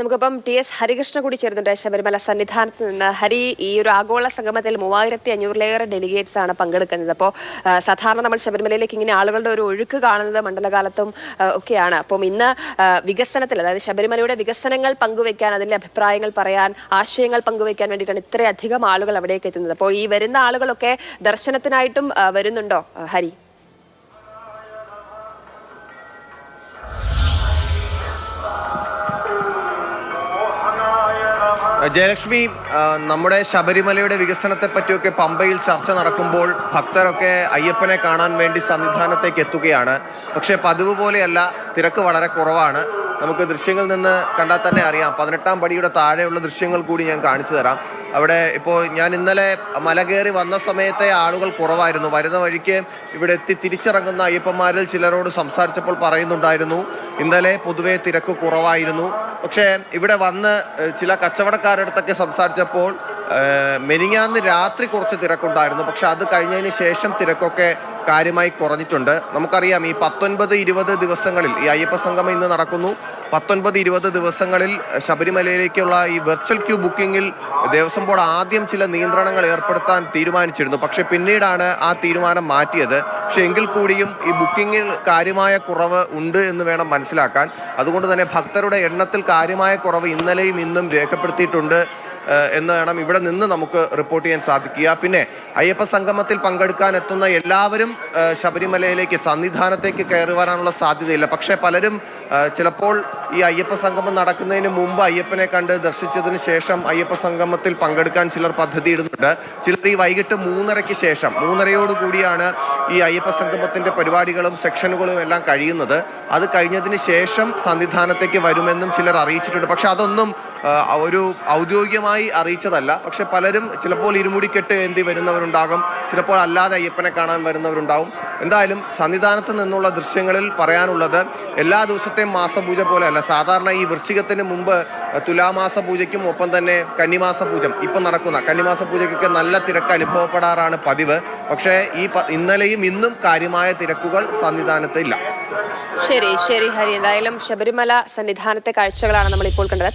നമുക്കിപ്പം ടി.എസ്. ഹരികൃഷ്ണ കൂടി ചേരുന്നുണ്ട് ശബരിമല സന്നിധാനത്ത് നിന്ന്. ഹരി, ഈ ഒരു ആഗോള സംഗമത്തിൽ 3500-ലേറെ ഡെലിഗേറ്റ്സ് ആണ് പങ്കെടുക്കുന്നത്. അപ്പോൾ സാധാരണ നമ്മൾ ശബരിമലയിലേക്ക് ഇങ്ങനെ ആളുകളുടെ ഒരു ഒഴുക്ക് കാണുന്നത് മണ്ഡലകാലത്തും ഒക്കെയാണ്. അപ്പം ഇന്ന് വികസനത്തിൽ, അതായത് ശബരിമലയുടെ വികസനങ്ങൾ പങ്കുവെക്കാൻ, അതിന്റെ അഭിപ്രായങ്ങൾ പറയാൻ, ആശയങ്ങൾ പങ്കുവെക്കാൻ വേണ്ടിയിട്ടാണ് ഇത്രയധികം ആളുകൾ അവിടേക്ക് എത്തുന്നത്. അപ്പോൾ ഈ വരുന്ന ആളുകളൊക്കെ ദർശനത്തിനായിട്ടും വരുന്നുണ്ടോ ഹരി? ജയലക്ഷ്മി, നമ്മുടെ ശബരിമലയുടെ വികസനത്തെ പറ്റിയൊക്കെ പമ്പയിൽ ചർച്ച നടക്കുമ്പോൾ ഭക്തരൊക്കെ അയ്യപ്പനെ കാണാൻ വേണ്ടി സന്നിധാനത്തേക്ക് എത്തുകയാണ്. പക്ഷേ പതിവ് പോലെയല്ല, തിരക്ക് വളരെ കുറവാണ്. നമുക്ക് ദൃശ്യങ്ങളിൽ നിന്ന് കണ്ടാൽ തന്നെ അറിയാം. 18-ാം പടിയുടെ താഴെയുള്ള ദൃശ്യങ്ങൾ കൂടി ഞാൻ കാണിച്ചു തരാം. അവിടെ ഇപ്പോൾ ഞാൻ ഇന്നലെ മല കയറി വന്ന സമയത്തെ ആളുകൾ കുറവായിരുന്നു. വരുന്ന വഴിക്ക് ഇവിടെ എത്തി തിരിച്ചിറങ്ങുന്ന അയ്യപ്പന്മാരിൽ ചിലരോട് സംസാരിച്ചപ്പോൾ പറയുന്നുണ്ടായിരുന്നു ഇന്നലെ പൊതുവെ തിരക്ക് കുറവായിരുന്നു. പക്ഷേ ഇവിടെ വന്ന് ചില കച്ചവടക്കാരടുത്തൊക്കെ സംസാരിച്ചപ്പോൾ മെനിങ്ങാന്ന് രാത്രി കുറച്ച് തിരക്കുണ്ടായിരുന്നു. പക്ഷെ അത് കഴിഞ്ഞതിന് ശേഷം തിരക്കൊക്കെ കാര്യമായി കുറഞ്ഞിട്ടുണ്ട്. നമുക്കറിയാം, ഈ 19-20 ദിവസങ്ങളിൽ ഈ അയ്യപ്പ സംഗമം ഇന്ന് നടക്കുന്നു. 19-20 ദിവസങ്ങളിൽ ശബരിമലയിലേക്കുള്ള ഈ വെർച്വൽ ക്യൂ ബുക്കിങ്ങിൽ ദേവസ്വം ബോർഡ് ആദ്യം ചില നിയന്ത്രണങ്ങൾ ഏർപ്പെടുത്താൻ തീരുമാനിച്ചിരുന്നു. പക്ഷെ പിന്നീടാണ് ആ തീരുമാനം മാറ്റിയത്. പക്ഷെ എങ്കിൽ കൂടിയും ഈ ബുക്കിങ്ങിൽ കാര്യമായ കുറവ് ഉണ്ട് എന്ന് വേണം മനസ്സിലാക്കാൻ. അതുകൊണ്ട് തന്നെ ഭക്തരുടെ എണ്ണത്തിൽ കാര്യമായ കുറവ് ഇന്നലെയും ഇന്നും രേഖപ്പെടുത്തിയിട്ടുണ്ട് എന്ന് വേണം ഇവിടെ നിന്ന് നമുക്ക് റിപ്പോർട്ട് ചെയ്യാൻ സാധിക്കുക. പിന്നെ അയ്യപ്പ സംഗമത്തിൽ പങ്കെടുക്കാൻ എത്തുന്ന എല്ലാവരും ശബരിമലയിലേക്ക് സന്നിധാനത്തേക്ക് കയറി വരാനുള്ള സാധ്യതയില്ല. പക്ഷേ പലരും ചിലപ്പോൾ ഈ അയ്യപ്പ സംഗമം നടക്കുന്നതിന് മുമ്പ് അയ്യപ്പനെ കണ്ട് ദർശിച്ചതിന് ശേഷം അയ്യപ്പ സംഗമത്തിൽ പങ്കെടുക്കാൻ ചിലർ പദ്ധതി ഇടുന്നുണ്ട്. ചിലർ ഈ വൈകിട്ട് 3:30-ക്ക് ശേഷം 3:30 കൂടിയാണ് ഈ അയ്യപ്പ സംഗമത്തിന്റെ പരിപാടികളും സെക്ഷനുകളും എല്ലാം കഴിയുന്നത്. അത് കഴിഞ്ഞതിന് ശേഷം സന്നിധാനത്തേക്ക് വരുമെന്നും ചിലർ അറിയിച്ചിട്ടുണ്ട്. പക്ഷെ അതൊന്നും ഒരു ഔദ്യോഗികമായി അറിയിച്ചതല്ല. പക്ഷെ പലരും ചിലപ്പോൾ ഇരുമുടിക്കെട്ട് ഏന്തി വരുന്നവരുണ്ടാകും, ചിലപ്പോൾ അല്ലാതെ അയ്യപ്പനെ കാണാൻ വരുന്നവരുണ്ടാകും. എന്തായാലും സന്നിധാനത്ത് നിന്നുള്ള ദൃശ്യങ്ങളിൽ പറയാനുള്ളത്, എല്ലാ ദിവസത്തെയും മാസപൂജ പോലെ അല്ല. സാധാരണ ഈ വൃശ്ചികത്തിന് മുമ്പ് തുലാമാസ പൂജയ്ക്കും ഒപ്പം തന്നെ കന്നിമാസ പൂജ ഇപ്പം നടക്കുന്ന കന്നിമാസ പൂജയ്ക്കൊക്കെ നല്ല തിരക്ക് അനുഭവപ്പെടാറാണ് പതിവ്. പക്ഷേ ഇന്നലെയും ഇന്നും കാര്യമായ തിരക്കുകൾ സന്നിധാനത്ത് ഇല്ല. ശരി ഹരി, എന്തായാലും ശബരിമല സന്നിധാനത്തെ കാഴ്ചകളാണ് നമ്മൾ ഇപ്പോൾ കണ്ടത്.